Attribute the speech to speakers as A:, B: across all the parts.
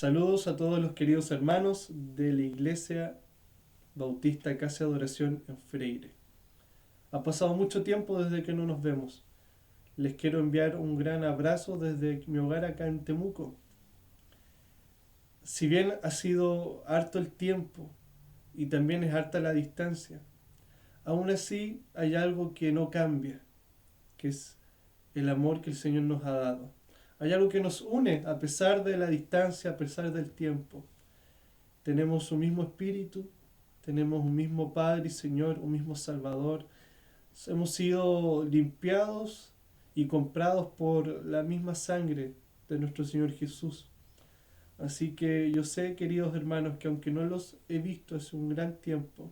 A: Saludos a todos los queridos hermanos de la Iglesia Bautista Casa de Adoración en Freire. Ha pasado mucho tiempo desde que no nos vemos. Les quiero enviar un gran abrazo desde mi hogar acá en Temuco. Si bien ha sido harto el tiempo y también es harta la distancia, aún así hay algo que no cambia, que es el amor que el Señor nos ha dado. Hay algo que nos une a pesar de la distancia, a pesar del tiempo. Tenemos un mismo espíritu, tenemos un mismo Padre y Señor, un mismo Salvador. Hemos sido limpiados y comprados por la misma sangre de nuestro Señor Jesús. Así que yo sé, queridos hermanos, que aunque no los he visto hace un gran tiempo,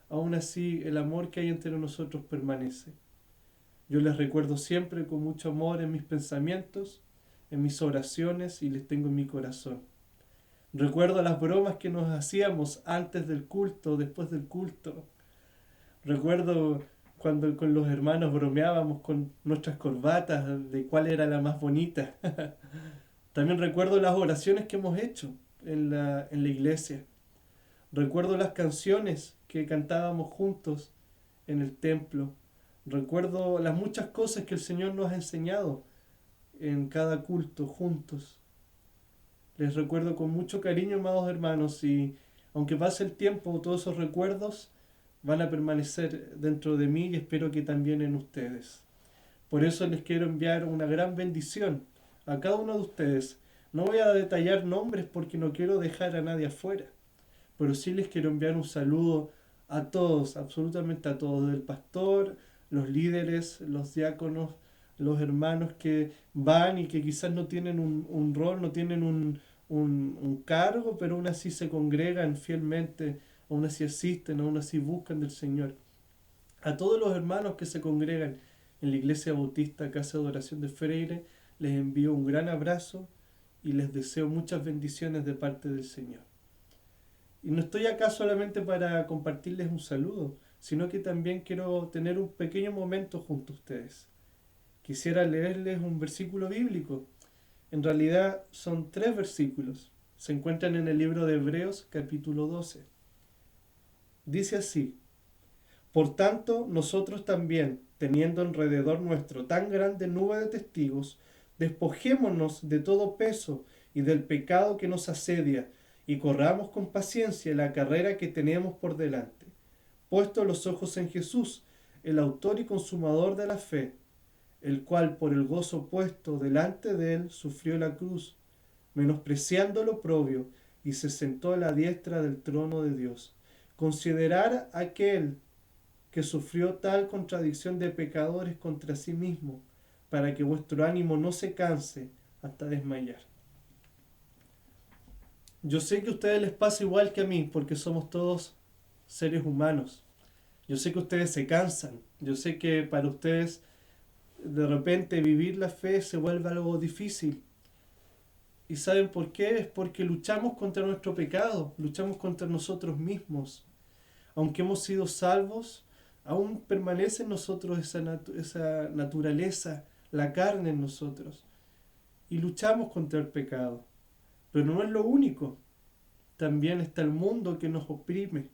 A: aún así el amor que hay entre nosotros permanece. Yo les recuerdo siempre con mucho amor en mis pensamientos, en mis oraciones y les tengo en mi corazón. Recuerdo las bromas que nos hacíamos antes del culto, después del culto. Recuerdo cuando con los hermanos bromeábamos con nuestras corbatas de cuál era la más bonita. También recuerdo las oraciones que hemos hecho en la iglesia. Recuerdo las canciones que cantábamos juntos en el templo. Recuerdo las muchas cosas que el Señor nos ha enseñado en cada culto juntos. Les recuerdo con mucho cariño, amados hermanos, y aunque pase el tiempo, todos esos recuerdos van a permanecer dentro de mí y espero que también en ustedes. Por eso les quiero enviar una gran bendición a cada uno de ustedes. No voy a detallar nombres porque no quiero dejar a nadie afuera, pero sí les quiero enviar un saludo a todos, absolutamente a todos, del pastor, los líderes, los diáconos, los hermanos que van y que quizás no tienen un rol, no tienen un cargo, pero aún así se congregan fielmente, aún así asisten, aún así buscan del Señor. A todos los hermanos que se congregan en la Iglesia Bautista Casa de Adoración de Freire, les envío un gran abrazo y les deseo muchas bendiciones de parte del Señor. Y no estoy acá solamente para compartirles un saludo, sino que también quiero tener un pequeño momento junto a ustedes. Quisiera leerles un versículo bíblico. En realidad son 3 versículos. Se encuentran en el libro de Hebreos capítulo 12. Dice así: Por tanto, nosotros también, teniendo alrededor nuestro tan grande nube de testigos, despojémonos de todo peso y del pecado que nos asedia, y corramos con paciencia la carrera que tenemos por delante, puesto los ojos en Jesús, el autor y consumador de la fe, el cual por el gozo puesto delante de él sufrió la cruz, menospreciando lo oprobio, y se sentó a la diestra del trono de Dios. Considerar aquel que sufrió tal contradicción de pecadores contra sí mismo, para que vuestro ánimo no se canse hasta desmayar. Yo sé que a ustedes les pasa igual que a mí, porque somos todos seres humanos. Yo sé que ustedes se cansan. Yo sé que para ustedes de repente vivir la fe se vuelve algo difícil. ¿Y saben por qué? Es porque luchamos contra nuestro pecado, luchamos contra nosotros mismos. Aunque hemos sido salvos, aún permanece en nosotros esa naturaleza, la carne en nosotros. Y luchamos contra el pecado. Pero no es lo único. También está el mundo que nos oprime.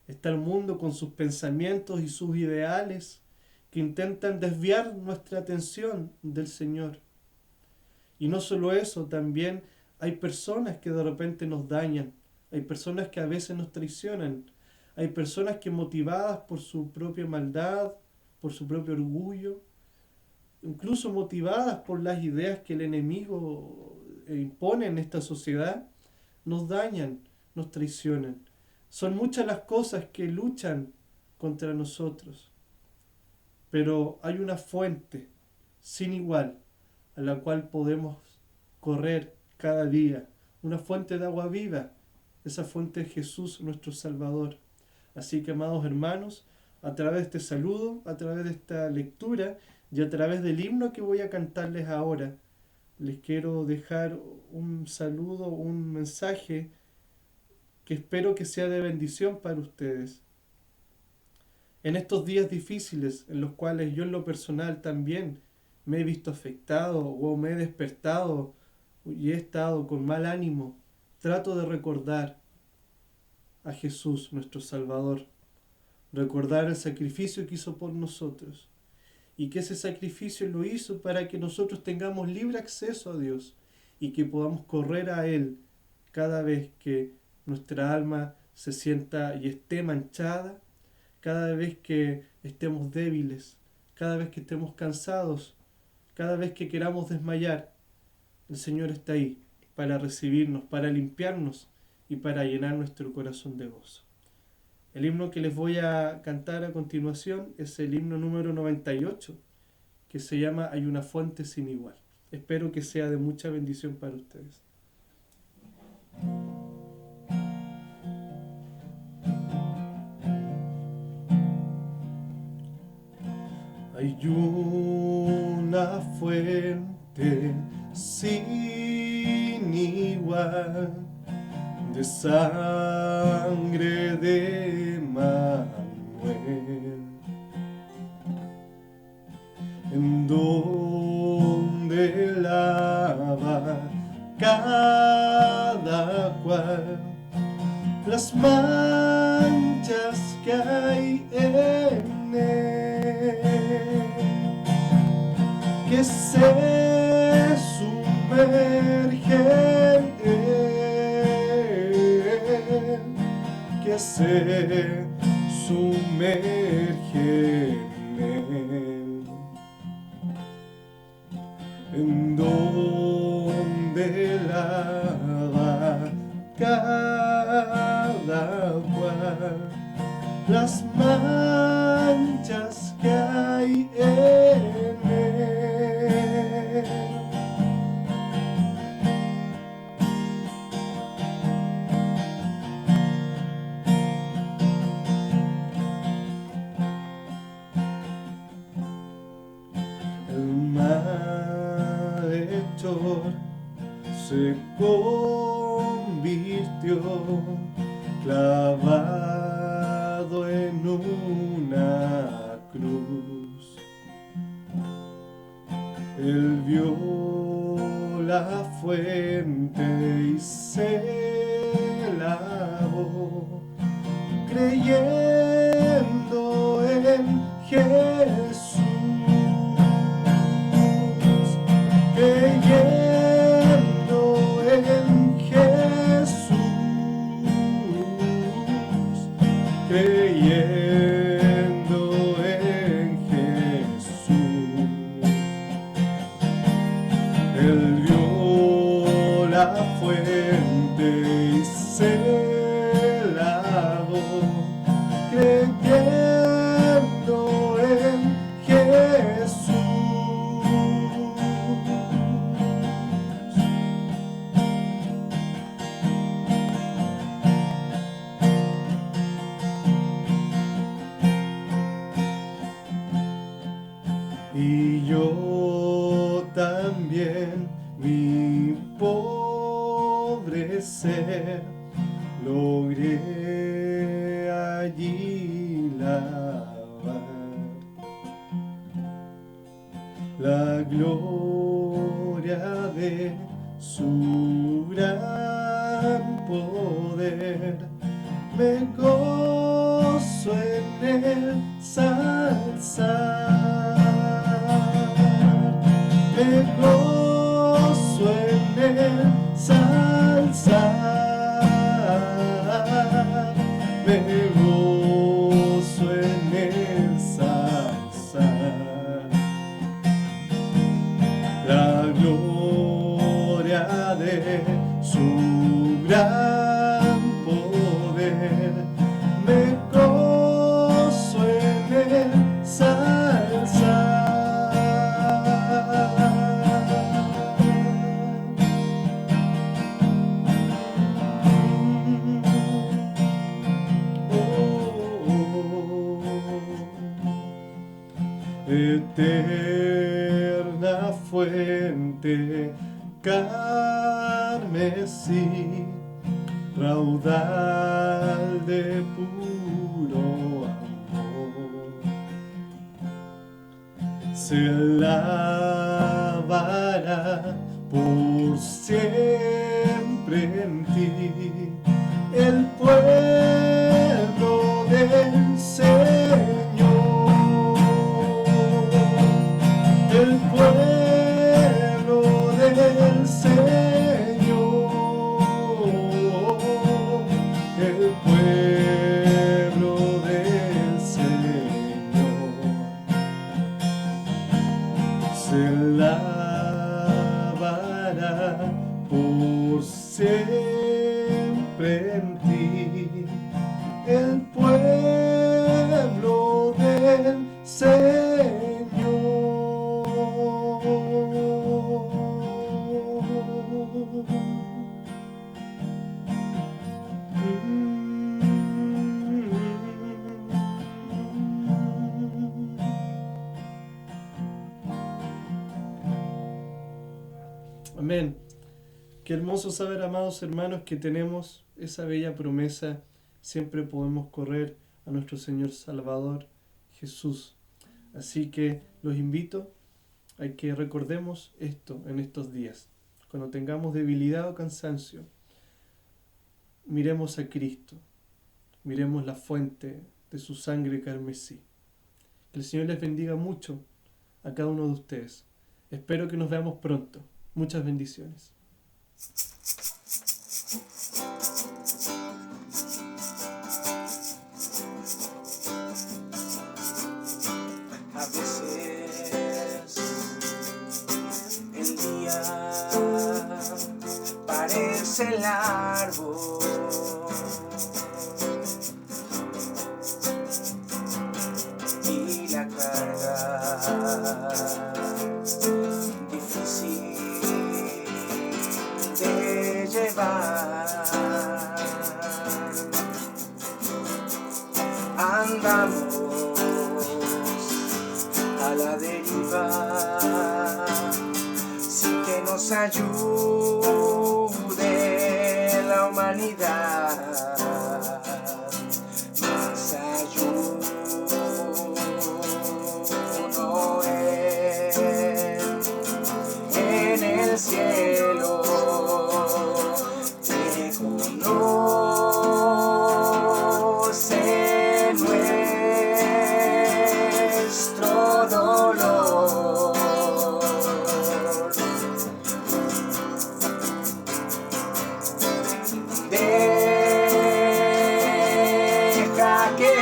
A: Está el mundo con sus pensamientos y sus ideales que intentan desviar nuestra atención del Señor. Y no solo eso, también hay personas que de repente nos dañan. Hay personas que a veces nos traicionan. Hay personas que motivadas por su propia maldad, por su propio orgullo, incluso motivadas por las ideas que el enemigo impone en esta sociedad, nos dañan, nos traicionan. Son muchas las cosas que luchan contra nosotros, pero hay una fuente sin igual a la cual podemos correr cada día, una fuente de agua viva. Esa fuente es Jesús, nuestro Salvador. Así que, amados hermanos, a través de este saludo, a través de esta lectura y a través del himno que voy a cantarles ahora, les quiero dejar un saludo, un mensaje que espero que sea de bendición para ustedes. En estos días difíciles en los cuales yo en lo personal también me he visto afectado o me he despertado y he estado con mal ánimo, trato de recordar a Jesús, nuestro Salvador, recordar el sacrificio que hizo por nosotros y que ese sacrificio lo hizo para que nosotros tengamos libre acceso a Dios y que podamos correr a Él cada vez que nuestra alma se sienta y esté manchada, cada vez que estemos débiles, cada vez que estemos cansados, cada vez que queramos desmayar. El Señor está ahí para recibirnos, para limpiarnos y para llenar nuestro corazón de gozo. El himno que les voy a cantar a continuación es el himno número 98, que se llama Hay una fuente sin igual. Espero que sea de mucha bendición para ustedes. Hay una fuente sin igual de sangre de Manuel, en donde lava cada cual las manchas que hay en él, que se sumergen que se sumerge en donde lava cada cual las manchas que hay en él. Se convirtió clavado en una cruz. Él vio la fuente y se lavó, creyendo en Jesús, creyendo en Jesús, creyendo en Jesús. Él vio la fuente y se lavó, creyendo en Jesús. Y yo también, mi pobre ser, logré allí lavar la gloria de su gran poder. Me gozo en el salzar, me gozo en el salzar, me gozo en el salzar la gloria de su gran poder. Me gozo en el salzar. Eterna fuente carmesí, raudal de puro amor, se lavará por siempre en ti, el pueblo del Señor, el pueblo del Señor, el pueblo del Señor, se lavará por siempre en ti, el pueblo del Amén. Qué hermoso saber, amados hermanos, que tenemos esa bella promesa. Siempre podemos correr a nuestro Señor Salvador Jesús. Así que los invito a que recordemos esto en estos días. Cuando tengamos debilidad o cansancio, miremos a Cristo. Miremos la fuente de su sangre carmesí. Que el Señor les bendiga mucho a cada uno de ustedes. Espero que nos veamos pronto. Muchas bendiciones.
B: A veces el día parece largo, y la carga difícil de llevar. Andamos a la deriva sin que nos ayude la humanidad. Más ayuno en el cielo, que conoce nuestro dolor. Deja que Él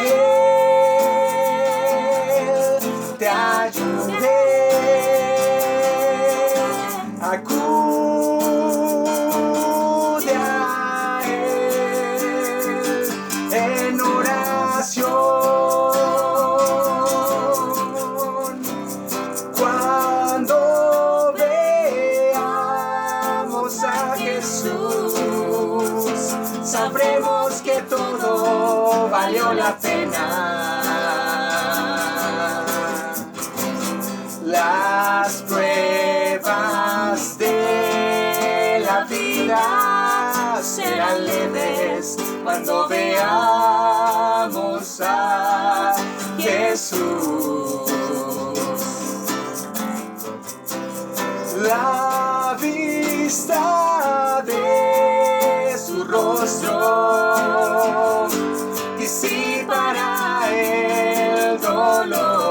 B: te ayude. Acude a Él en oración. Cuando veamos a Jesús, sabremos que todo valió la pena. Las pruebas de la vida serán leves cuando veamos a Jesús. La vista de su rostro disipará el dolor.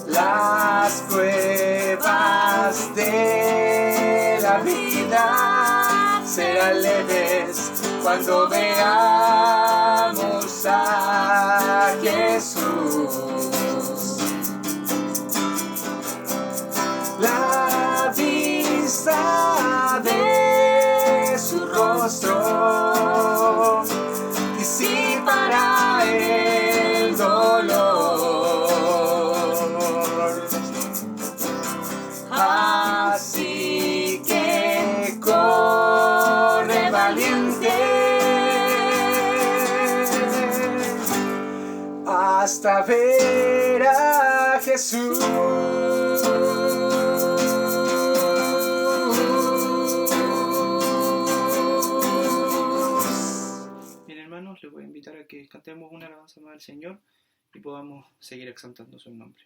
B: Las pruebas de la vida serán leves cuando veamos a Jesús. La vista de su rostro disipará el dolor. Así que corre valiente hasta ver a Jesús.
C: Bien, hermanos, les voy a invitar a que cantemos una alabanza más al Señor y podamos seguir exaltando su nombre.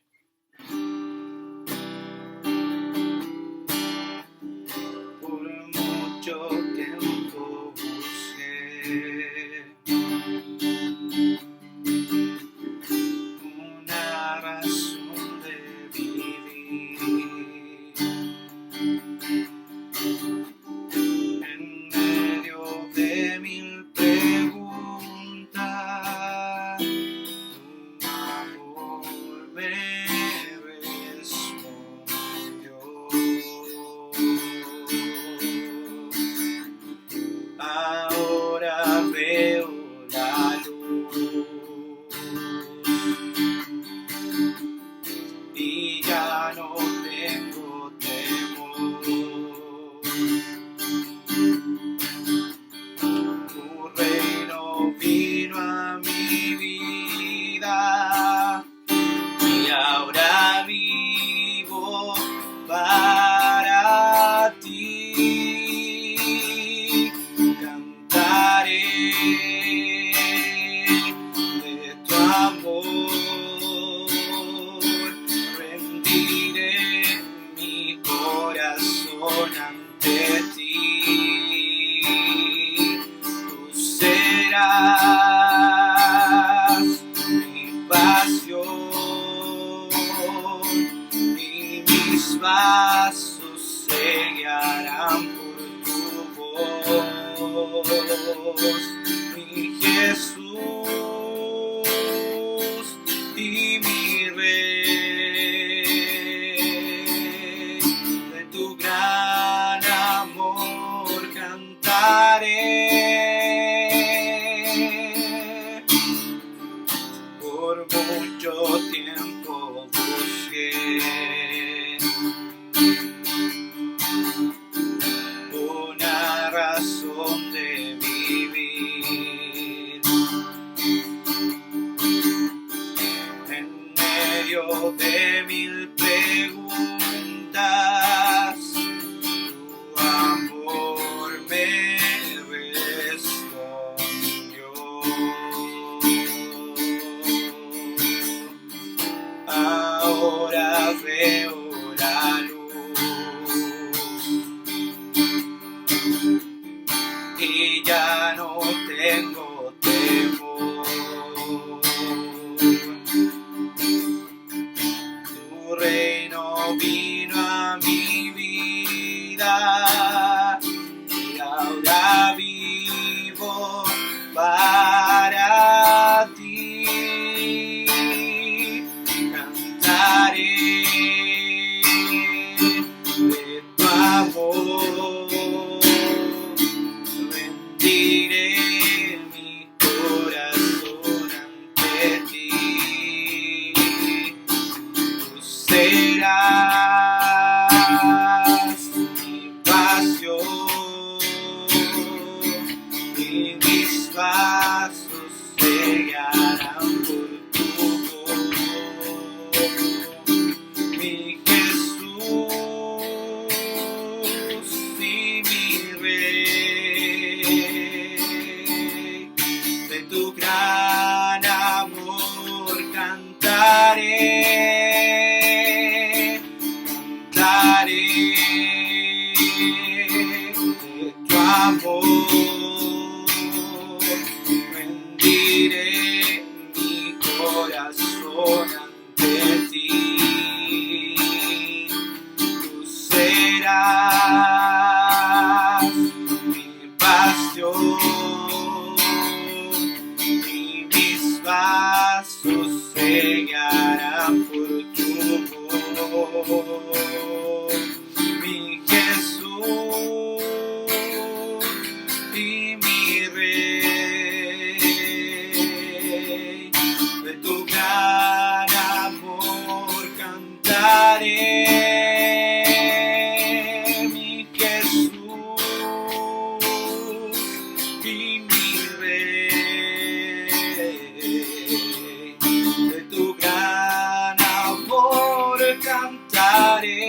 C: pasos se guiarán por tu voz, mi Jesús y mi Rey. De tu gran amor cantaré. Por mucho tiempo busqué una razón de vivir. En medio de mil preguntas, tu amor me respondió. Ahora veo la luz y ya no tengo temor. Tu reino vino a mi vida y ahora vivo para ti. Cantaré de tu amor, rendiré mi corazón ante ti. Tú serás mi pasión y mis pasos se guiarán por tu voz, mi Jesús y mi Rey. De tu gran amor cantaré, cantaré de tu amor, rendiré mi corazón ante ti. Tú serás mi pasión y mis pasos se guiarán por tu voz, mi Jesús y mi Rey. De tu gran amor cantaré, mi Jesús y mi Rey. De tu gran amor cantaré.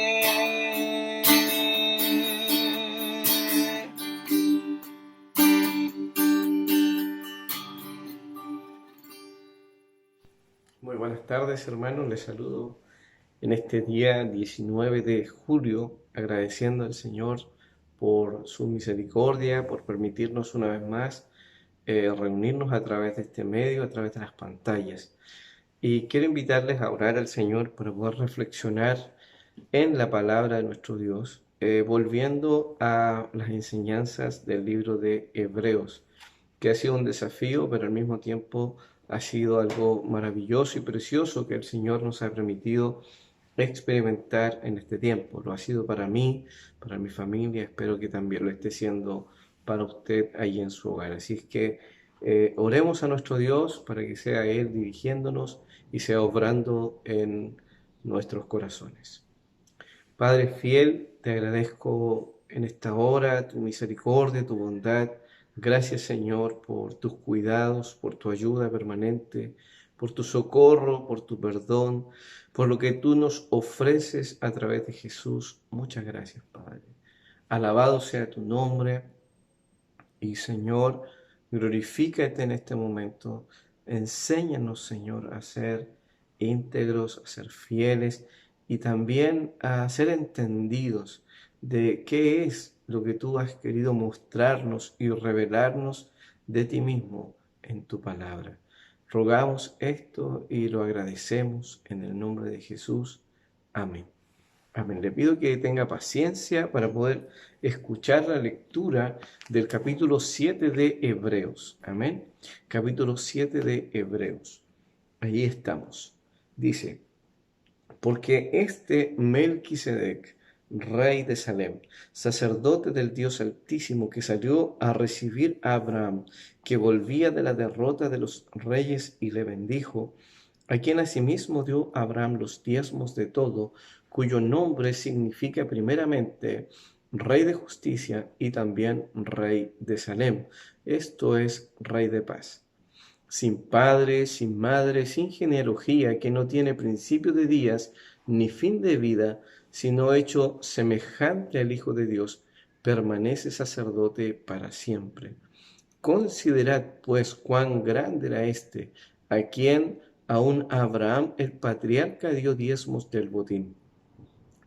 D: Muy buenas tardes, hermanos. Les saludo en este día 19 de julio, agradeciendo al Señor por su misericordia, por permitirnos una vez más reunirnos a través de este medio, a través de las pantallas. Y quiero invitarles a orar al Señor para poder reflexionar en la palabra de nuestro Dios, volviendo a las enseñanzas del libro de Hebreos, que ha sido un desafío, pero al mismo tiempo ha sido algo maravilloso y precioso que el Señor nos ha permitido experimentar en este tiempo. Lo ha sido para mí, para mi familia, espero que también lo esté siendo para usted allí en su hogar. Así es que oremos a nuestro Dios para que sea Él dirigiéndonos y sea obrando en nuestros corazones. Padre fiel, te agradezco en esta hora tu misericordia, tu bondad. Gracias, Señor, por tus cuidados, por tu ayuda permanente, por tu socorro, por tu perdón, por lo que tú nos ofreces a través de Jesús. Muchas gracias, Padre. Alabado sea tu nombre y, Señor, glorifícate en este momento. Enséñanos, Señor, a ser íntegros, a ser fieles y también a ser entendidos de qué es lo que tú has querido mostrarnos y revelarnos de ti mismo en tu palabra. Rogamos esto y lo agradecemos en el nombre de Jesús. Amén. Amén. Le pido que tenga paciencia para poder escuchar la lectura del capítulo 7 de Hebreos. Amén. Capítulo 7 de Hebreos. Allí estamos. Dice, porque este Melquisedec, rey de Salem, sacerdote del Dios Altísimo, que salió a recibir a Abraham, que volvía de la derrota de los reyes y le bendijo, a quien asimismo dio Abraham los diezmos de todo, cuyo nombre significa primeramente Rey de Justicia y también Rey de Salem, esto es, Rey de Paz. Sin padre, sin madre, sin genealogía, que no tiene principio de días ni fin de vida, sino hecho semejante al Hijo de Dios, permanece sacerdote para siempre. Considerad, pues, cuán grande era éste, a quien aún Abraham el patriarca dio diezmos del botín.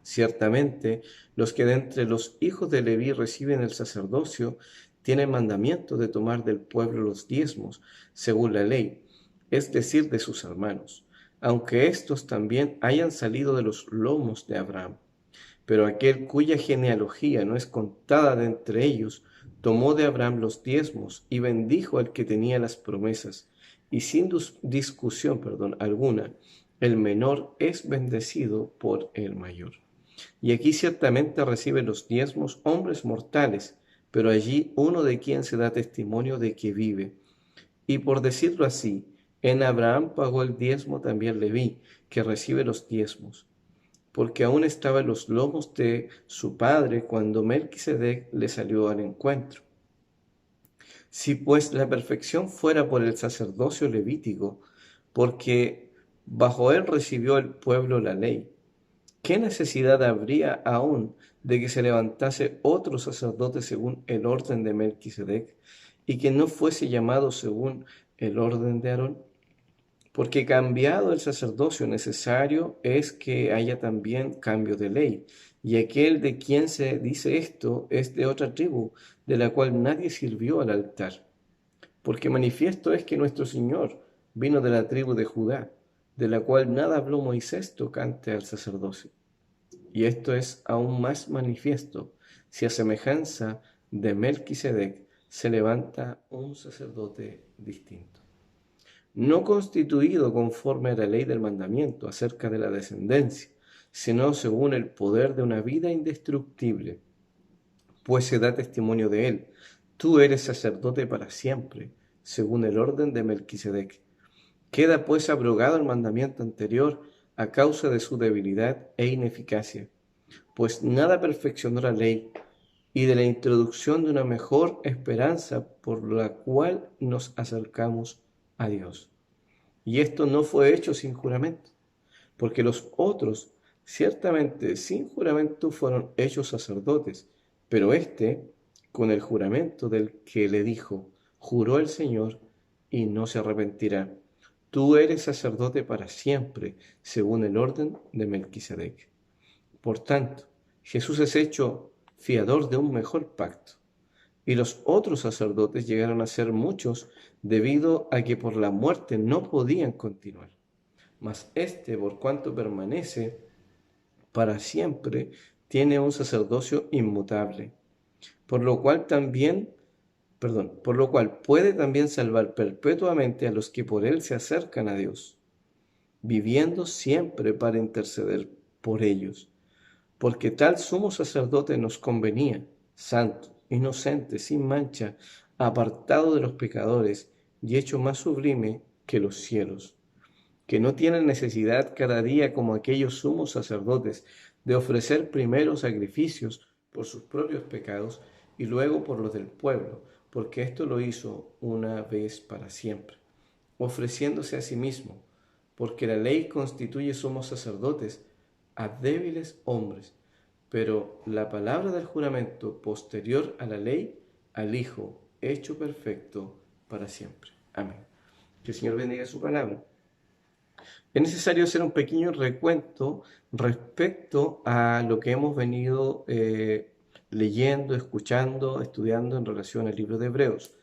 D: Ciertamente, los que de entre los hijos de Leví reciben el sacerdocio, tienen mandamiento de tomar del pueblo los diezmos, según la ley, es decir, de sus hermanos, aunque éstos también hayan salido de los lomos de Abraham. Pero aquel cuya genealogía no es contada de entre ellos, tomó de Abraham los diezmos y bendijo al que tenía las promesas, y sin discusión alguna, el menor es bendecido por el mayor. Y aquí ciertamente reciben los diezmos hombres mortales, pero allí uno de quien se da testimonio de que vive. Y por decirlo así, en Abraham pagó el diezmo también Leví, que recibe los diezmos, porque aún estaba en los lomos de su padre cuando Melquisedec le salió al encuentro. Si pues la perfección fuera por el sacerdocio levítico, porque bajo él recibió el pueblo la ley, ¿qué necesidad habría aún de que se levantase otro sacerdote según el orden de Melquisedec y que no fuese llamado según el orden de Aarón? Porque cambiado el sacerdocio necesario es que haya también cambio de ley, y aquel de quien se dice esto es de otra tribu, de la cual nadie sirvió al altar. Porque manifiesto es que nuestro Señor vino de la tribu de Judá, de la cual nada habló Moisés tocante al sacerdocio. Y esto es aún más manifiesto, si a semejanza de Melquisedec se levanta un sacerdote distinto, no constituido conforme a la ley del mandamiento acerca de la descendencia, sino según el poder de una vida indestructible, pues se da testimonio de él, tú eres sacerdote para siempre, según el orden de Melquisedec. Queda pues abrogado el mandamiento anterior a causa de su debilidad e ineficacia, pues nada perfeccionó la ley, y de la introducción de una mejor esperanza por la cual nos acercamos a Dios. Y esto no fue hecho sin juramento, porque los otros ciertamente sin juramento fueron hechos sacerdotes, pero éste con el juramento del que le dijo, juró el Señor y no se arrepentirá. Tú eres sacerdote para siempre, según el orden de Melquisedec. Por tanto, Jesús es hecho fiador de un mejor pacto. Y los otros sacerdotes llegaron a ser muchos debido a que por la muerte no podían continuar. Mas éste, por cuanto permanece para siempre, tiene un sacerdocio inmutable, por lo cual puede también salvar perpetuamente a los que por él se acercan a Dios, viviendo siempre para interceder por ellos. Porque tal sumo sacerdote nos convenía, santo, inocente, sin mancha, apartado de los pecadores y hecho más sublime que los cielos, que no tiene necesidad cada día como aquellos sumos sacerdotes de ofrecer primero sacrificios por sus propios pecados y luego por los del pueblo, porque esto lo hizo una vez para siempre, ofreciéndose a sí mismo, porque la ley constituye sumos sacerdotes a débiles hombres, pero la palabra del juramento posterior a la ley, al Hijo, hecho perfecto para siempre. Amén. Que el Señor bendiga su palabra. Es necesario hacer un pequeño recuento respecto a lo que hemos venido leyendo, escuchando, estudiando en relación al libro de Hebreos.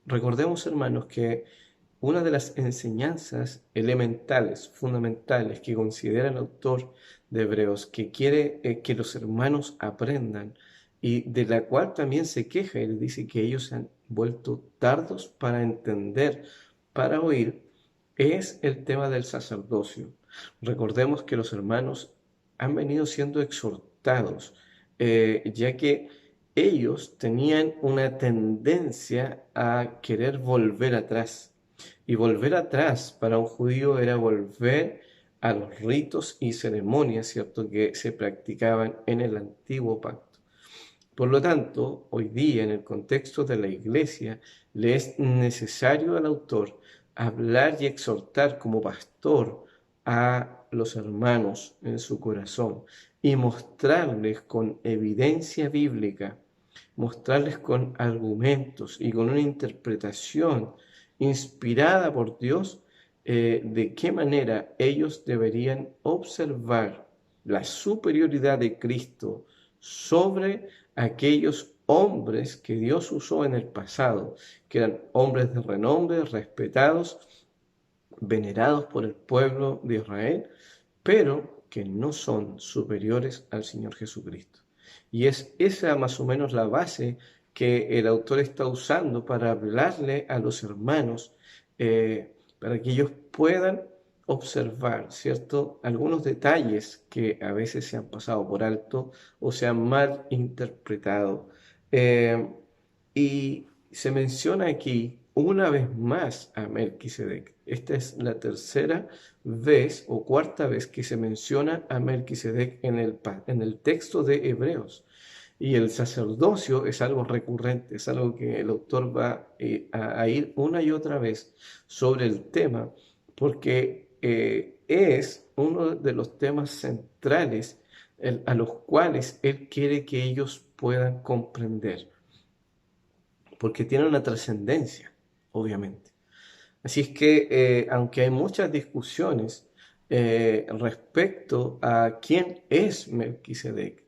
D: Recordemos, hermanos, que una de las enseñanzas elementales, fundamentales, que considera el autor de Hebreos, que quiere que los hermanos aprendan y de la cual también se queja. Él dice que ellos se han vuelto tardos para entender, para oír, es el tema del sacerdocio. Recordemos que los hermanos han venido siendo exhortados, ya que ellos tenían una tendencia a querer volver atrás. Y volver atrás para un judío era volver a los ritos y ceremonias, ¿cierto?, que se practicaban en el antiguo pacto. Por lo tanto, hoy día, en el contexto de la iglesia, le es necesario al autor hablar y exhortar como pastor a los hermanos en su corazón y mostrarles con evidencia bíblica, mostrarles con argumentos y con una interpretación inspirada por Dios, de qué manera ellos deberían observar la superioridad de Cristo sobre aquellos hombres que Dios usó en el pasado, que eran hombres de renombre, respetados, venerados por el pueblo de Israel, pero que no son superiores al Señor Jesucristo. Y es esa más o menos la base que el autor está usando para hablarle a los hermanos, para que ellos puedan observar, ¿cierto?, algunos detalles que a veces se han pasado por alto o se han mal interpretado. Y se menciona aquí una vez más a Melquisedec. Esta es la tercera vez o cuarta vez que se menciona a Melquisedec en el texto de Hebreos. Y el sacerdocio es algo recurrente, es algo que el autor va a ir una y otra vez sobre el tema, porque es uno de los temas centrales a los cuales él quiere que ellos puedan comprender, porque tiene una trascendencia, obviamente. Así es que, aunque hay muchas discusiones respecto a quién es Melquisedec,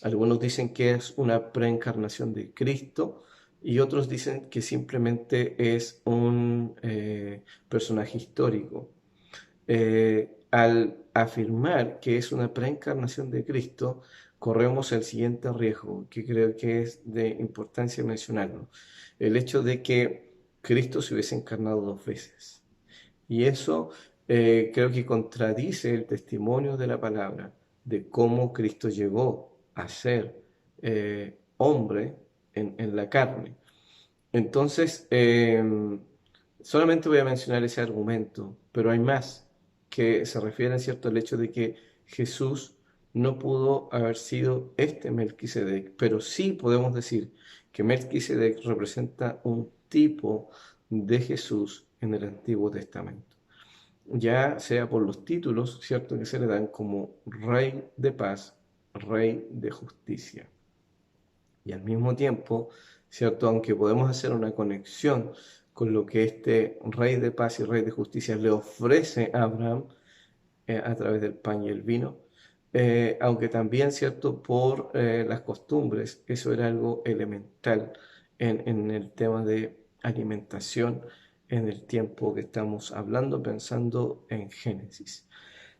D: algunos dicen que es una preencarnación de Cristo y otros dicen que simplemente es un personaje histórico. Al afirmar que es una preencarnación de Cristo, corremos el siguiente riesgo, que creo que es de importancia mencionarlo: el hecho de que Cristo se hubiese encarnado 2 veces. Y eso creo que contradice el testimonio de la palabra de cómo Cristo llegó a ser hombre en la carne. Entonces, solamente voy a mencionar ese argumento, pero hay más que se refieren, ¿cierto?, al hecho de que Jesús no pudo haber sido este Melquisedec, pero sí podemos decir que Melquisedec representa un tipo de Jesús en el Antiguo Testamento, ya sea por los títulos, ¿cierto?, que se le dan como Rey de Paz, Rey de Justicia. Y al mismo tiempo, ¿cierto?, aunque podemos hacer una conexión con lo que este Rey de Paz y Rey de Justicia le ofrece a Abraham a través del pan y el vino, aunque también, ¿cierto?, por las costumbres, eso era algo elemental en el tema de alimentación en el tiempo que estamos hablando, pensando en Génesis.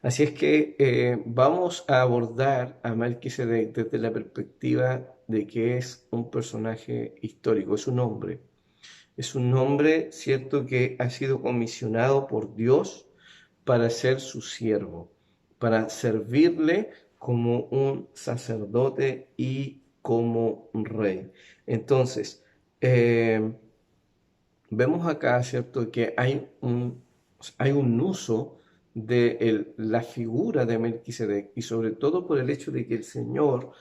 D: Así es que vamos a abordar a Melquisedec desde la perspectiva de que es un personaje histórico, es un hombre, ¿cierto?, que ha sido comisionado por Dios para ser su siervo, para servirle como un sacerdote y como un rey. Entonces, vemos acá, ¿cierto?, que hay un uso de la figura de Melquisedec, y sobre todo por el hecho de que el Señor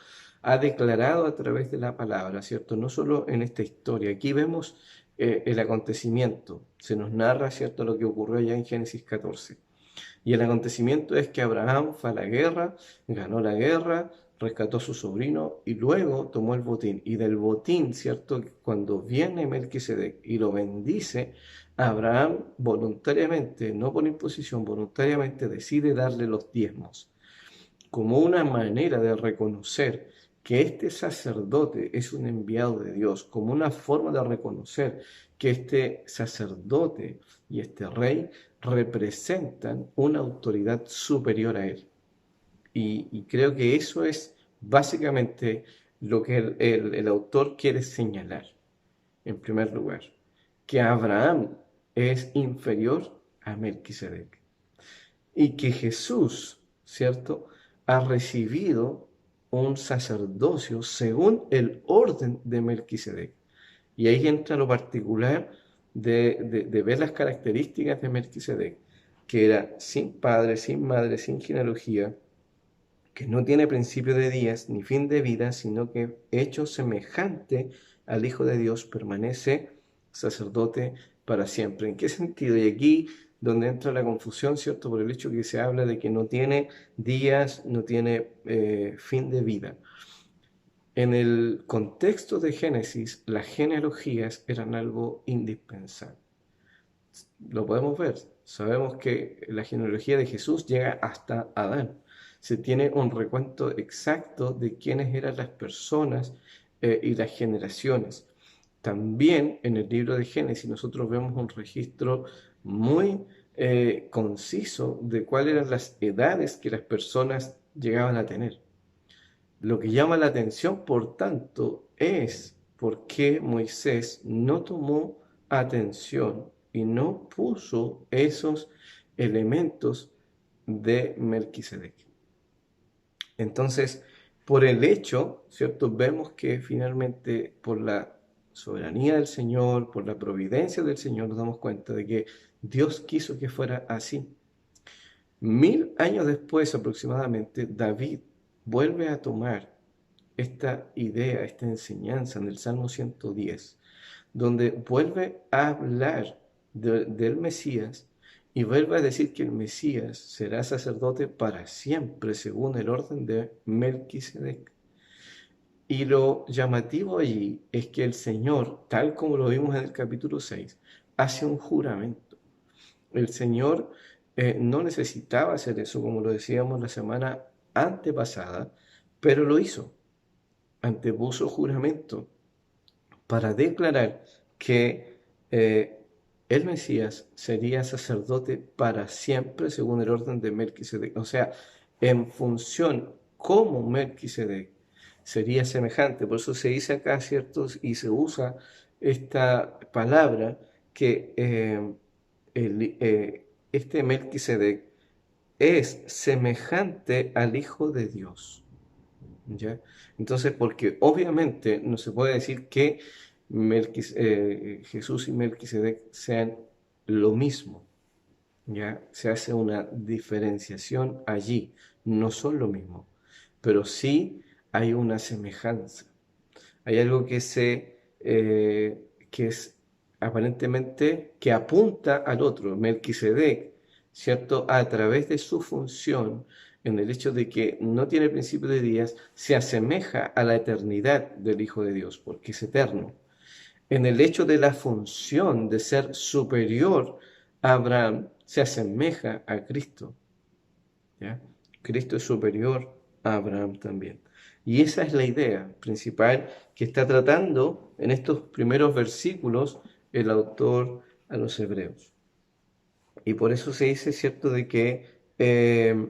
D: ha declarado a través de la palabra, ¿cierto?, no solo en esta historia. Aquí vemos el acontecimiento, se nos narra, ¿cierto?, lo que ocurrió allá en Génesis 14. Y el acontecimiento es que Abraham fue a la guerra, ganó la guerra, rescató a su sobrino y luego tomó el botín. Y del botín, ¿cierto?, cuando viene Melquisedec y lo bendice, Abraham voluntariamente, no por imposición, voluntariamente decide darle los diezmos, como una manera de reconocer que este sacerdote es un enviado de Dios, como una forma de reconocer que este sacerdote y este rey representan una autoridad superior a él. Y creo que eso es básicamente lo que el autor quiere señalar, en primer lugar, que Abraham es inferior a Melquisedec y que Jesús, ¿cierto?, ha recibido un sacerdocio según el orden de Melquisedec. Y ahí entra lo particular de ver las características de Melquisedec, que era sin padre, sin madre, sin genealogía, que no tiene principio de días ni fin de vida, sino que hecho semejante al Hijo de Dios, permanece sacerdote para siempre. ¿En qué sentido? Y aquí donde entra la confusión, ¿cierto? Por el hecho que se habla de que no tiene días, no tiene fin de vida. En el contexto de Génesis, las genealogías eran algo indispensable. Lo podemos ver. Sabemos que la genealogía de Jesús llega hasta Adán. Se tiene un recuento exacto de quiénes eran las personas y las generaciones. También en el libro de Génesis nosotros vemos un registro muy conciso de cuáles eran las edades que las personas llegaban a tener. Lo que llama la atención, por tanto, es por qué Moisés no tomó atención y no puso esos elementos de Melquisedec. Entonces, por el hecho, ¿cierto? Vemos que finalmente por la soberanía del Señor, por la providencia del Señor, nos damos cuenta de que Dios quiso que fuera así. 1000 años después aproximadamente, David vuelve a tomar esta idea, esta enseñanza en el Salmo 110, donde vuelve a hablar del Mesías y vuelve a decir que el Mesías será sacerdote para siempre según el orden de Melquisedec. Y lo llamativo allí es que el Señor, tal como lo vimos en el capítulo 6, hace un juramento. El Señor no necesitaba hacer eso, como lo decíamos la semana antepasada, pero lo hizo. Antepuso juramento para declarar que el Mesías sería sacerdote para siempre según el orden de Melquisedec. O sea, en función como Melquisedec sería semejante. Por eso se dice acá, ¿cierto? Y se usa esta palabra que este Melquisedec es semejante al Hijo de Dios. ¿Ya? Entonces, porque obviamente no se puede decir que Jesús y Melquisedec sean lo mismo, ¿ya? Se hace una diferenciación allí, no son lo mismo, pero sí hay una semejanza, hay algo que es aparentemente que apunta al otro. Melquisedec, ¿cierto? A través de su función, en el hecho de que no tiene principio de días, se asemeja a la eternidad del Hijo de Dios, porque es eterno. En el hecho de la función de ser superior a Abraham, se asemeja a Cristo, ¿ya? Cristo es superior a Abraham también. Y esa es la idea principal que está tratando en estos primeros versículos el autor a los hebreos. Y por eso se dice, ¿cierto?, de que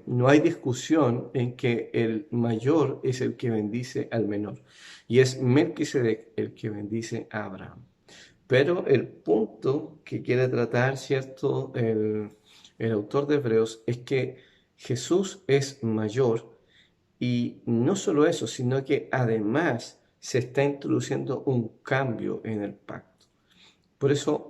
D: no hay discusión en que el mayor es el que bendice al menor. Y es Melquisedec el que bendice a Abraham. Pero el punto que quiere tratar, ¿cierto?, el autor de Hebreos es que Jesús es mayor. Y no solo eso, sino que además se está introduciendo un cambio en el pacto. Por eso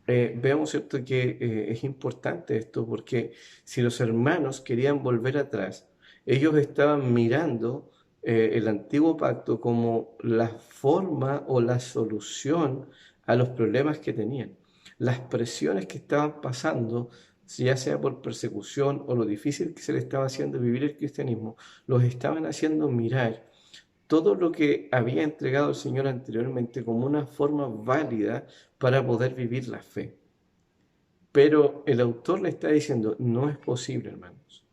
D: vemos, ¿cierto?, que es importante esto, porque si los hermanos querían volver atrás, ellos estaban mirando el antiguo pacto como la forma o la solución a los problemas que tenían. Las presiones que estaban pasando, ya sea por persecución o lo difícil que se le estaba haciendo vivir el cristianismo, los estaban haciendo mirar todo lo que había entregado el Señor anteriormente como una forma válida para poder vivir la fe. Pero el autor le está diciendo, no es posible, hermanos.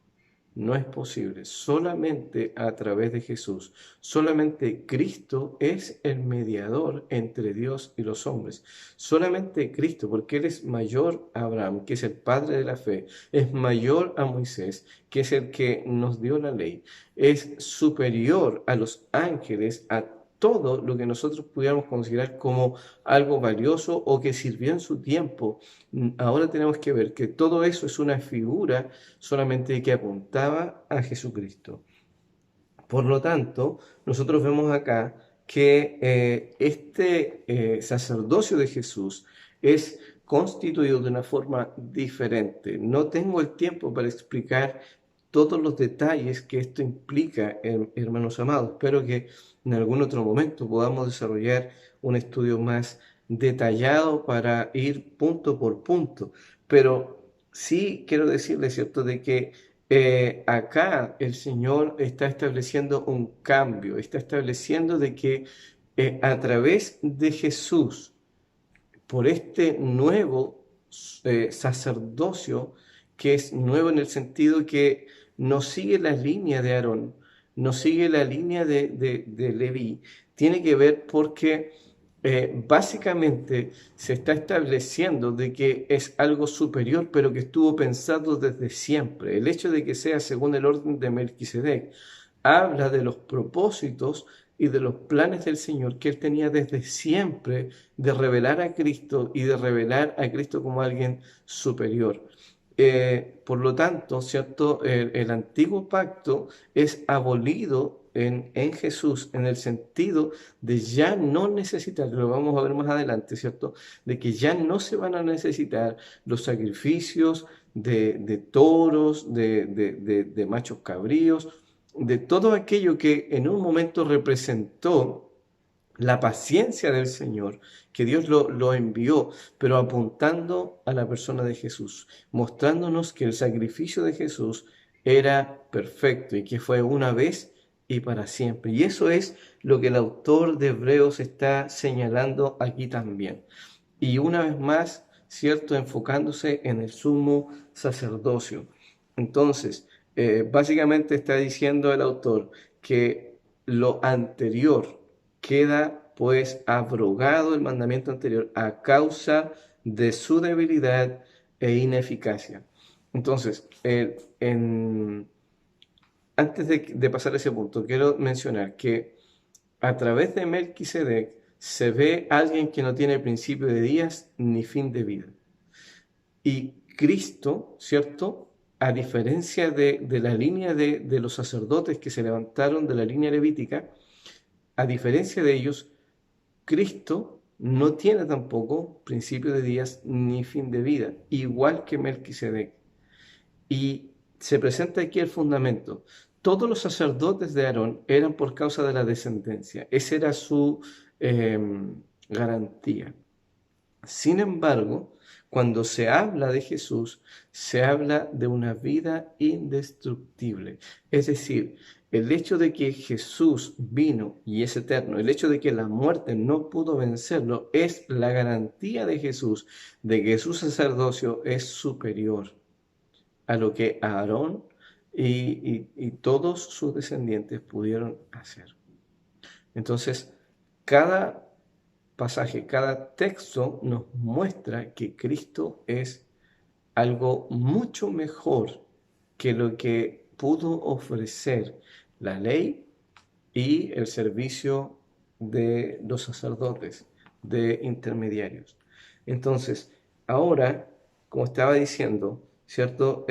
D: No es posible, solamente a través de Jesús. Solamente Cristo es el mediador entre Dios y los hombres. Solamente Cristo, porque Él es mayor a Abraham, que es el padre de la fe, es mayor a Moisés, que es el que nos dio la ley, es superior a los ángeles, a todo lo que nosotros pudiéramos considerar como algo valioso o que sirvió en su tiempo. Ahora tenemos que ver que todo eso es una figura solamente que apuntaba a Jesucristo. Por lo tanto, nosotros vemos acá que este sacerdocio de Jesús es constituido de una forma diferente. No tengo el tiempo para explicar todos los detalles que esto implica, hermanos amados. Espero que en algún otro momento podamos desarrollar un estudio más detallado para ir punto por punto. Pero sí quiero decirles, ¿cierto?, de que acá el Señor está estableciendo un cambio, está estableciendo de que a través de Jesús, por este nuevo sacerdocio, que es nuevo en el sentido que no sigue la línea de Aarón, no sigue la línea de Leví, tiene que ver porque básicamente se está estableciendo de que es algo superior, pero que estuvo pensado desde siempre. El hecho de que sea según el orden de Melquisedec habla de los propósitos y de los planes del Señor que Él tenía desde siempre de revelar a Cristo y de revelar a Cristo como alguien superior. Por lo tanto, ¿cierto? El antiguo pacto es abolido en Jesús en el sentido de ya no necesitar, lo vamos a ver más adelante, ¿cierto? De que ya no se van a necesitar los sacrificios de toros, de machos cabríos, de todo aquello que en un momento representó la paciencia del Señor, que Dios lo envió, pero apuntando a la persona de Jesús, mostrándonos que el sacrificio de Jesús era perfecto y que fue una vez y para siempre. Y eso es lo que el autor de Hebreos está señalando aquí también. Y una vez más, ¿cierto?, enfocándose en el sumo sacerdocio. Entonces, básicamente está diciendo el autor que lo anterior queda pues abrogado, el mandamiento anterior, a causa de su debilidad e ineficacia. Entonces, antes de pasar a ese punto, quiero mencionar que a través de Melquisedec se ve a alguien que no tiene principio de días ni fin de vida. Y Cristo, ¿cierto?, a diferencia de la línea de los sacerdotes que se levantaron de la línea levítica, a diferencia de ellos, Cristo no tiene tampoco principio de días ni fin de vida, igual que Melquisedec. Y se presenta aquí el fundamento. Todos los sacerdotes de Aarón eran por causa de la descendencia. Esa era su garantía. Sin embargo, cuando se habla de Jesús, se habla de una vida indestructible. Es decir, el hecho de que Jesús vino y es eterno, el hecho de que la muerte no pudo vencerlo, es la garantía de Jesús de que su sacerdocio es superior a lo que Aarón y todos sus descendientes pudieron hacer. Entonces, cada pasaje, cada texto nos muestra que Cristo es algo mucho mejor que lo que pudo ofrecer la ley y el servicio de los sacerdotes, de intermediarios. Entonces, ahora, como estaba diciendo, ¿cierto?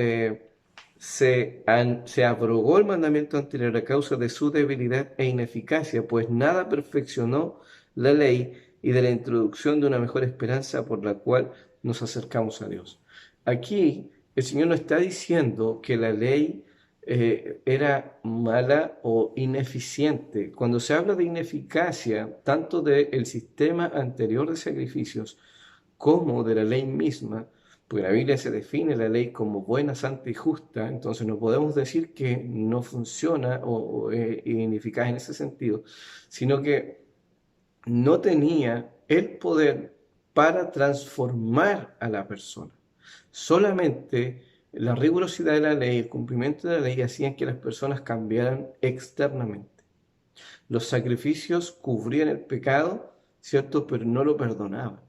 D: Se abrogó el mandamiento anterior a causa de su debilidad e ineficacia, pues nada perfeccionó la ley y de la introducción de una mejor esperanza por la cual nos acercamos a Dios. Aquí el Señor no está diciendo que la ley era mala o ineficiente. Cuando se habla de ineficacia, tanto del sistema anterior de sacrificios como de la ley misma, porque la Biblia se define la ley como buena, santa y justa, entonces no podemos decir que no funciona o es ineficaz en ese sentido, sino que no tenía el poder para transformar a la persona. Solamente La rigurosidad de la ley, el cumplimiento de la ley hacían que las personas cambiaran externamente. Los sacrificios cubrían el pecado, ¿cierto? Pero no lo perdonaban.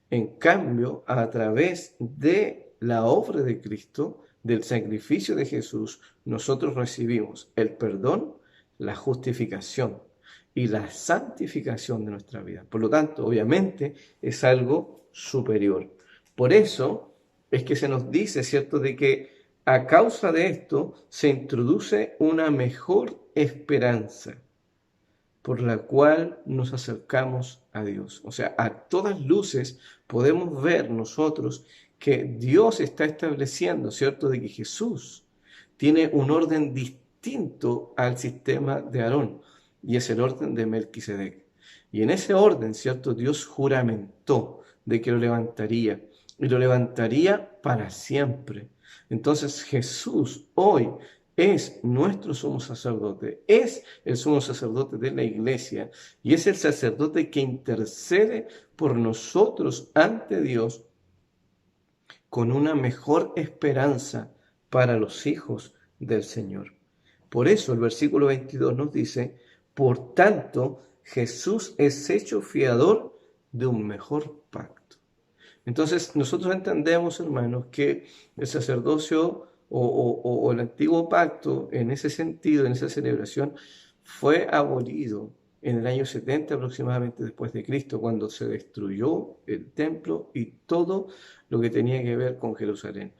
D: En cambio, a través de la obra de Cristo, del sacrificio de Jesús, nosotros recibimos el perdón, la justificación y la santificación de nuestra vida. Por lo tanto, obviamente, es algo superior. Por eso es que se nos dice, ¿cierto?, de que a causa de esto se introduce una mejor esperanza por la cual nos acercamos a Dios. O sea, a todas luces podemos ver nosotros que Dios está estableciendo, ¿cierto?, de que Jesús tiene un orden distinto al sistema de Aarón, y es el orden de Melquisedec. Y en ese orden, ¿cierto?, Dios juramentó de que lo levantaría, y lo levantaría para siempre. Entonces Jesús hoy es nuestro sumo sacerdote, es el sumo sacerdote de la iglesia y es el sacerdote que intercede por nosotros ante Dios con una mejor esperanza para los hijos del Señor. Por eso el versículo 22 nos dice, por tanto, Jesús es hecho fiador de un mejor pacto. Entonces, nosotros entendemos, hermanos, que el sacerdocio o el antiguo pacto, en ese sentido, en esa celebración, fue abolido en el año 70 aproximadamente después de Cristo, cuando se destruyó el templo y todo lo que tenía que ver con Jerusalén.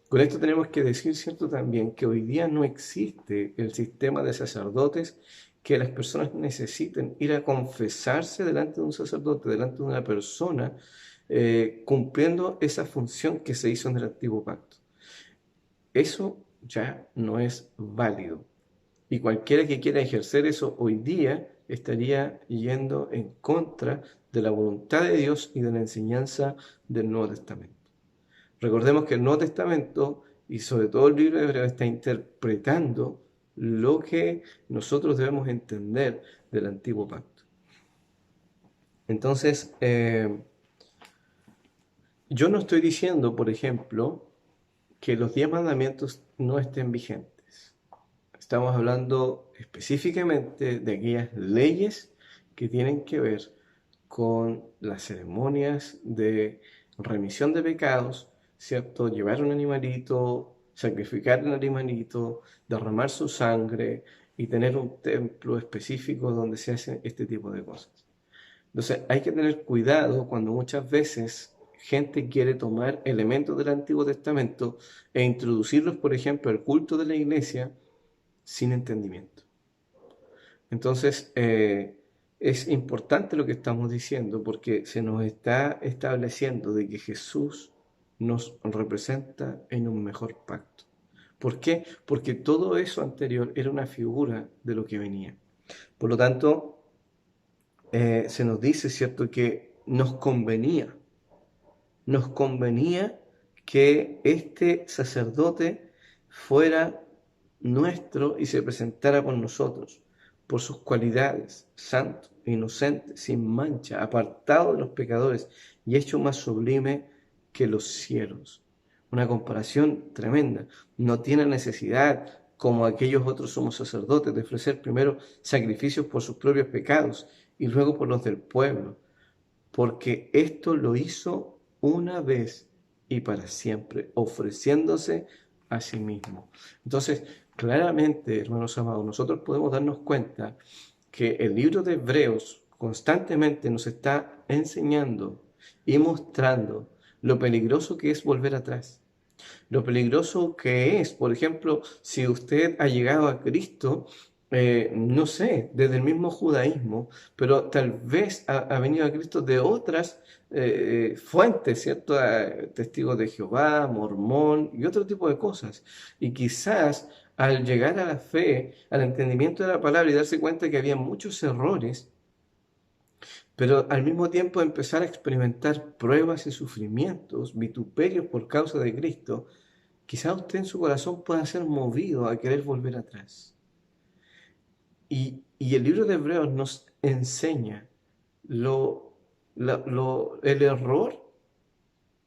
D: Con esto tenemos que decir, ¿cierto?, también que hoy día no existe el sistema de sacerdotes que las personas necesiten ir a confesarse delante de un sacerdote, delante de una persona, cumpliendo esa función que se hizo en el antiguo pacto. Eso ya no es válido. Y cualquiera que quiera ejercer eso hoy día estaría yendo en contra de la voluntad de Dios y de la enseñanza del Nuevo Testamento. Recordemos que el Nuevo Testamento, y sobre todo el libro de Hebreos, está interpretando lo que nosotros debemos entender del antiguo pacto. Entonces, yo no estoy diciendo, por ejemplo, que los 10 mandamientos no estén vigentes. Estamos hablando específicamente de aquellas leyes que tienen que ver con las ceremonias de remisión de pecados, ¿cierto? Llevar un animalito, sacrificar un animalito, derramar su sangre y tener un templo específico donde se hacen este tipo de cosas. Entonces hay que tener cuidado cuando muchas veces gente quiere tomar elementos del Antiguo Testamento e introducirlos, por ejemplo, al culto de la iglesia sin entendimiento. Entonces, es importante lo que estamos diciendo porque se nos está estableciendo de que Jesús nos representa en un mejor pacto. ¿Por qué? Porque todo eso anterior era una figura de lo que venía. Por lo tanto, se nos dice, ¿cierto?, que nos convenía que este sacerdote fuera nuestro y se presentara por nosotros, por sus cualidades, santo, inocente, sin mancha, apartado de los pecadores y hecho más sublime que los cielos. Una comparación tremenda. No tiene necesidad, como aquellos otros sumos sacerdotes, de ofrecer primero sacrificios por sus propios pecados y luego por los del pueblo, porque esto lo hizo una vez y para siempre, ofreciéndose a sí mismo. Entonces, claramente, hermanos amados, nosotros podemos darnos cuenta que el libro de Hebreos constantemente nos está enseñando y mostrando lo peligroso que es volver atrás. Lo peligroso que es, por ejemplo, si usted ha llegado a Cristo, no sé, desde el mismo judaísmo, pero tal vez ha venido a Cristo de otras fuentes, ¿cierto? Testigos de Jehová, mormón y otro tipo de cosas. Y quizás al llegar a la fe, al entendimiento de la palabra y darse cuenta que había muchos errores, pero al mismo tiempo empezar a experimentar pruebas y sufrimientos, vituperios por causa de Cristo, quizás usted en su corazón pueda ser movido a querer volver atrás. Y el libro de Hebreos nos enseña el error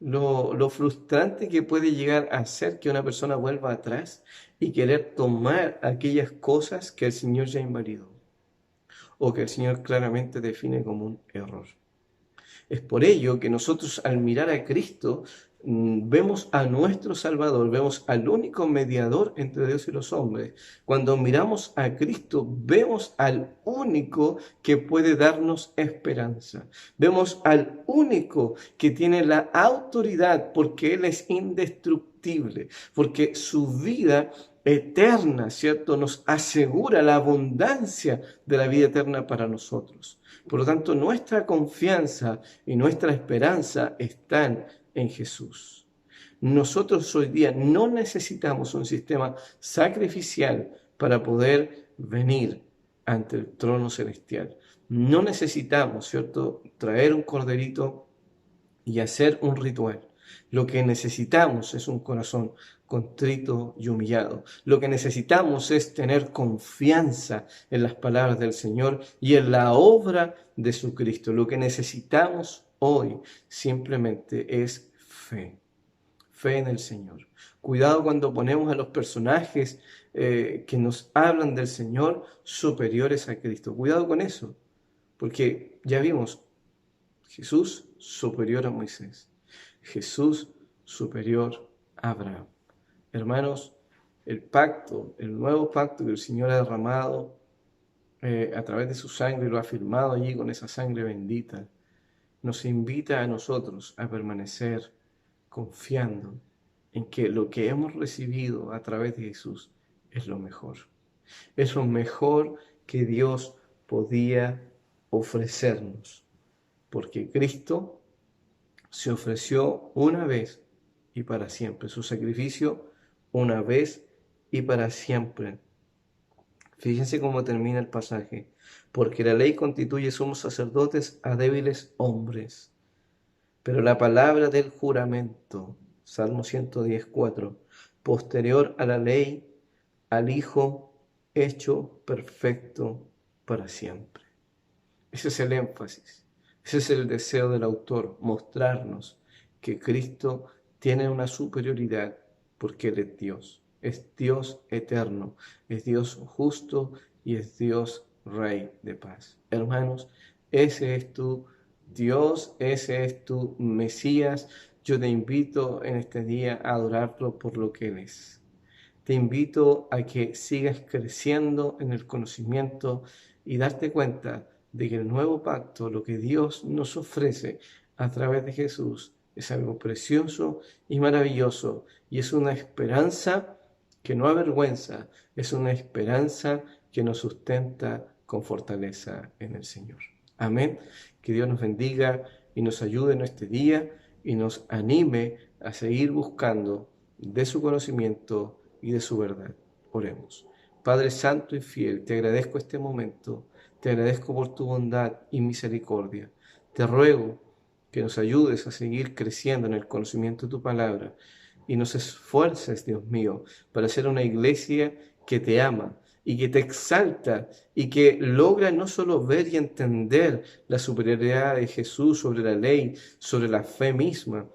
D: lo frustrante que puede llegar a ser que una persona vuelva atrás y querer tomar aquellas cosas que el Señor ya invalidó o que el Señor claramente define como un error. Es por ello que nosotros al mirar a Cristo vemos a nuestro Salvador, vemos al único mediador entre Dios y los hombres. Cuando miramos a Cristo, vemos al único que puede darnos esperanza. Vemos al único que tiene la autoridad porque Él es indestructible, porque su vida eterna, ¿cierto?, nos asegura la abundancia de la vida eterna para nosotros. Por lo tanto, nuestra confianza y nuestra esperanza están en Jesús. Nosotros hoy día no necesitamos un sistema sacrificial para poder venir ante el trono celestial. No necesitamos, ¿cierto?, traer un corderito y hacer un ritual. Lo que necesitamos es un corazón contrito y humillado. Lo que necesitamos es tener confianza en las palabras del Señor y en la obra de su Cristo. Lo que necesitamos hoy simplemente es fe. Fe en el Señor. Cuidado cuando ponemos a los personajes que nos hablan del Señor superiores a Cristo. Cuidado con eso, porque ya vimos, Jesús superior a Moisés. Jesús superior a Abraham. Hermanos, el pacto, el nuevo pacto que el Señor ha derramado a través de su sangre, lo ha firmado allí con esa sangre bendita, nos invita a nosotros a permanecer confiando en que lo que hemos recibido a través de Jesús es lo mejor. Es lo mejor que Dios podía ofrecernos, porque Cristo se ofreció una vez y para siempre. Su sacrificio una vez y para siempre. Fíjense cómo termina el pasaje. Porque la ley constituye sumos sacerdotes a débiles hombres. Pero la palabra del juramento, Salmo 110:4, posterior a la ley, al Hijo hecho perfecto para siempre. Ese es el énfasis. Ese es el deseo del autor, mostrarnos que Cristo tiene una superioridad porque Él es Dios eterno, es Dios justo y es Dios Rey de paz. Hermanos, ese es tu Dios, ese es tu Mesías. Yo te invito en este día a adorarlo por lo que Él es. Te invito a que sigas creciendo en el conocimiento y darte cuenta de que el nuevo pacto, lo que Dios nos ofrece a través de Jesús, es algo precioso y maravilloso, y es una esperanza que no avergüenza, es una esperanza que nos sustenta con fortaleza en el Señor. Amén. Que Dios nos bendiga y nos ayude en este día y nos anime a seguir buscando de su conocimiento y de su verdad. Oremos. Padre Santo y fiel, te agradezco este momento, te agradezco por tu bondad y misericordia. Te ruego que nos ayudes a seguir creciendo en el conocimiento de tu palabra y nos esfuerces, Dios mío, para ser una iglesia que te ama y que te exalta y que logra no solo ver y entender la superioridad de Jesús sobre la ley, sobre la fe misma,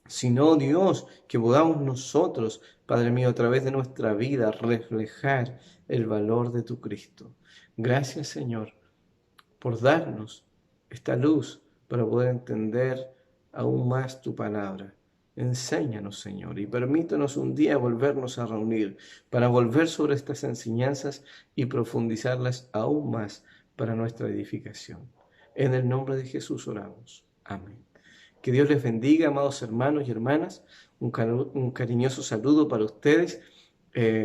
D: sino, Dios, que podamos nosotros, Padre mío, a través de nuestra vida reflejar el valor de tu Cristo. Gracias, Señor, por darnos esta luz para poder entender aún más tu palabra. Enséñanos, Señor, y permítanos un día volvernos a reunir para volver sobre estas enseñanzas y profundizarlas aún más para nuestra edificación. En el nombre de Jesús oramos. Amén. Que Dios les bendiga, amados hermanos y hermanas. Un cariñoso saludo para ustedes.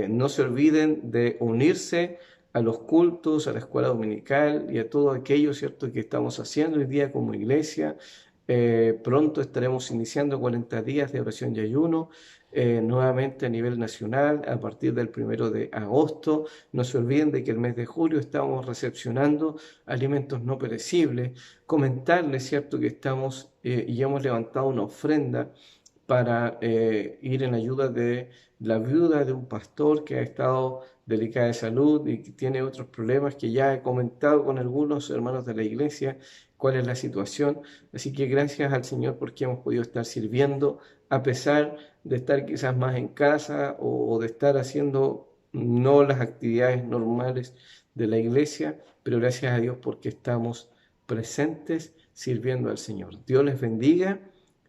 D: No se olviden de unirse a los cultos, a la escuela dominical y a todo aquello, ¿cierto?, que estamos haciendo hoy día como iglesia. Pronto estaremos iniciando 40 días de oración y ayuno, nuevamente a nivel nacional, a partir del 1 de agosto. No se olviden de que el mes de julio estamos recepcionando alimentos no perecibles. Comentarles, ¿cierto?, que estamos y hemos levantado una ofrenda para ir en ayuda de la viuda de un pastor que ha estado delicada de salud y que tiene otros problemas que ya he comentado con algunos hermanos de la iglesia cuál es la situación. Así que gracias al Señor porque hemos podido estar sirviendo a pesar de estar quizás más en casa o de estar haciendo no las actividades normales de la iglesia, pero gracias a Dios porque estamos presentes sirviendo al Señor. Dios les bendiga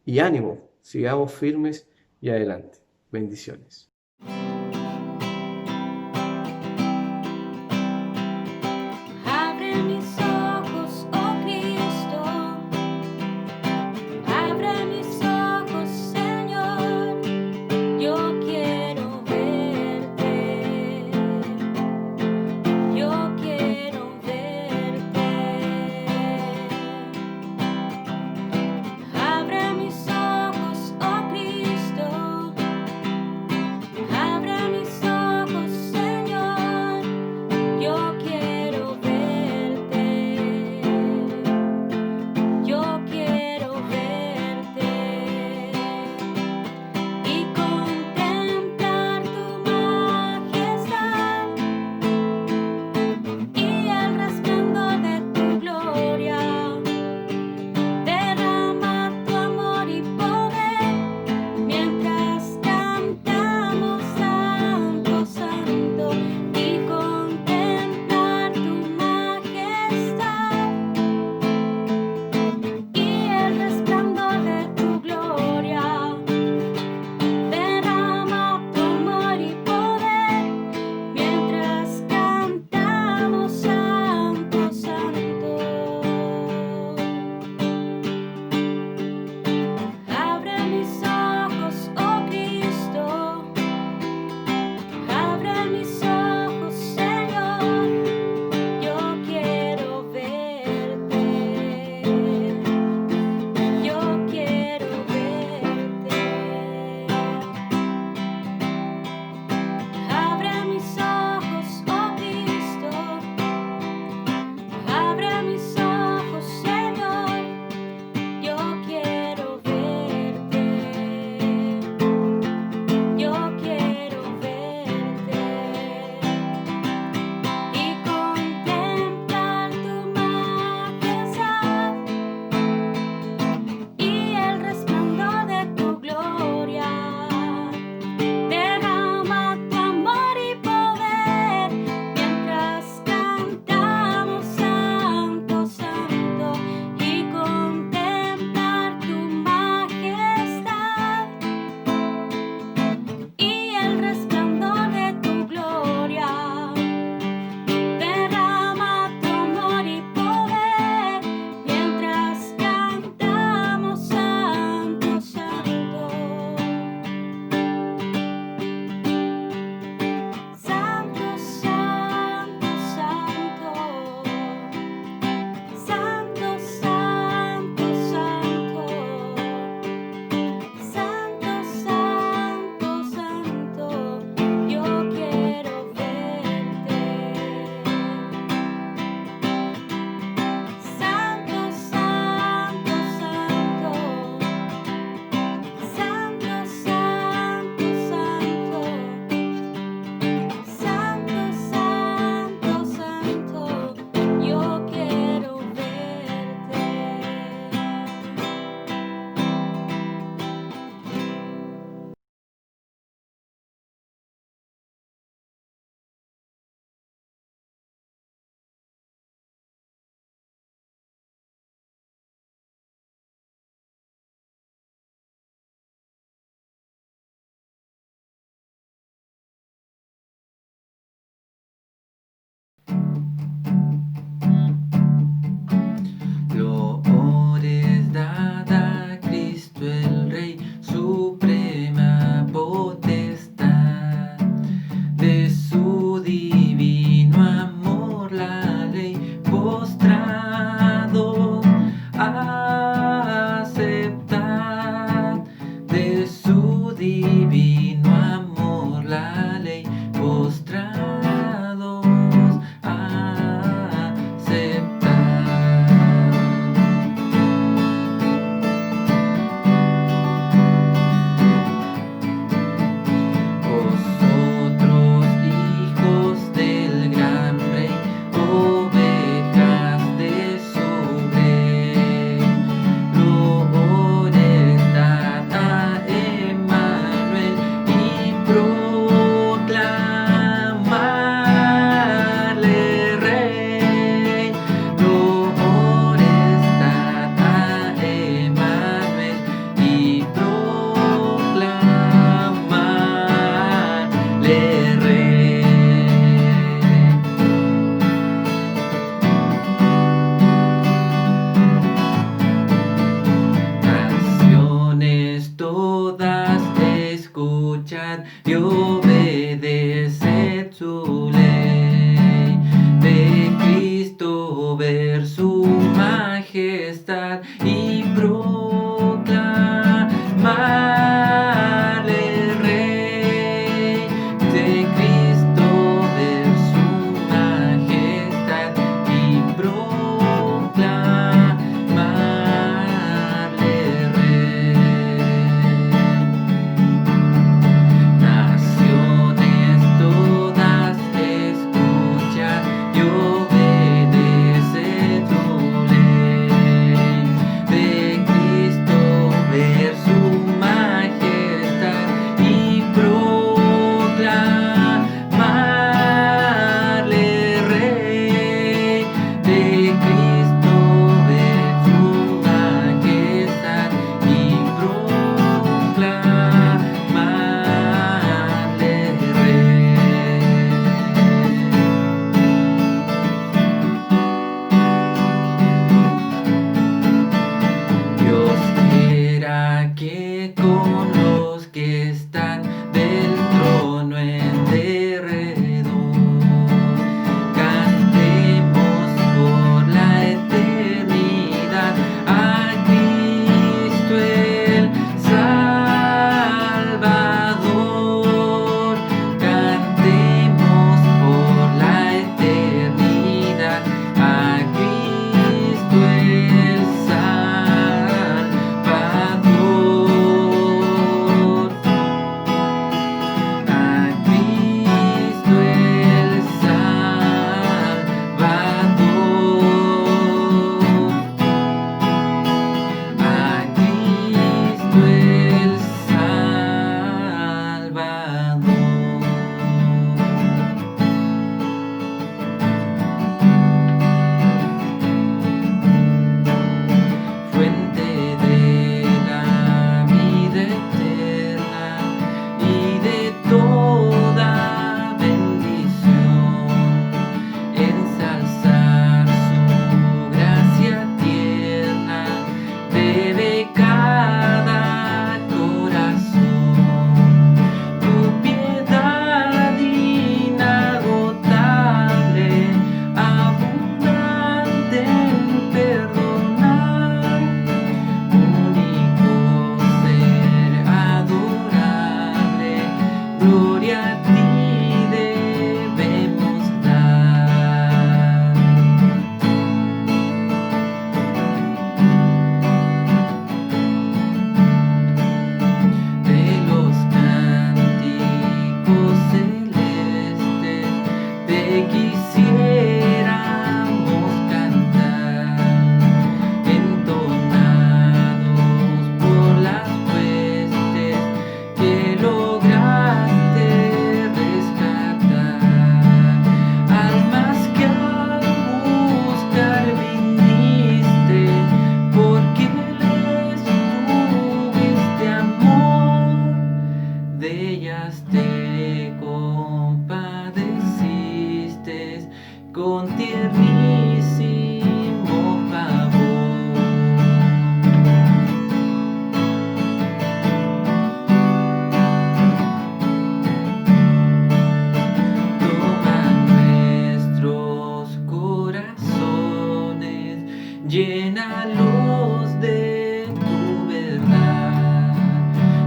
D: y ánimo, sigamos firmes y adelante. Bendiciones.
E: Abre mis ojos, oh Cristo, abre mis ojos, Señor, yo quiero verte, yo quiero verte. Abre mis ojos, oh Cristo, abre
F: a ti debemos dar. De los cánticos celestes te quisiéramos cantar, entonados por las huestes que lograste rescatar, almas que al buscar viniste, porque les tuviste amor, de ellas te compadeciste con tiernísimo favor. Toma nuestros corazones, llénalos de tu verdad,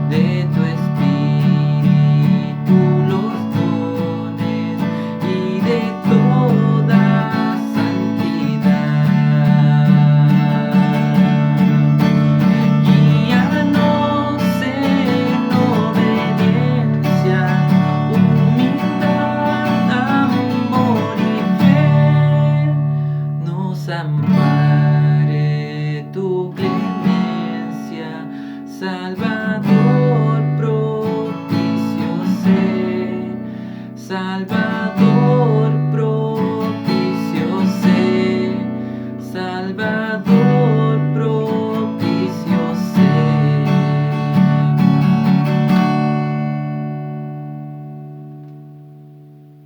F: de tu espíritu los dones y de toda santidad. Guíanos en obediencia, humildad, amor y fe, nos ampare tu clemencia, Salvador propicio sé, Salvador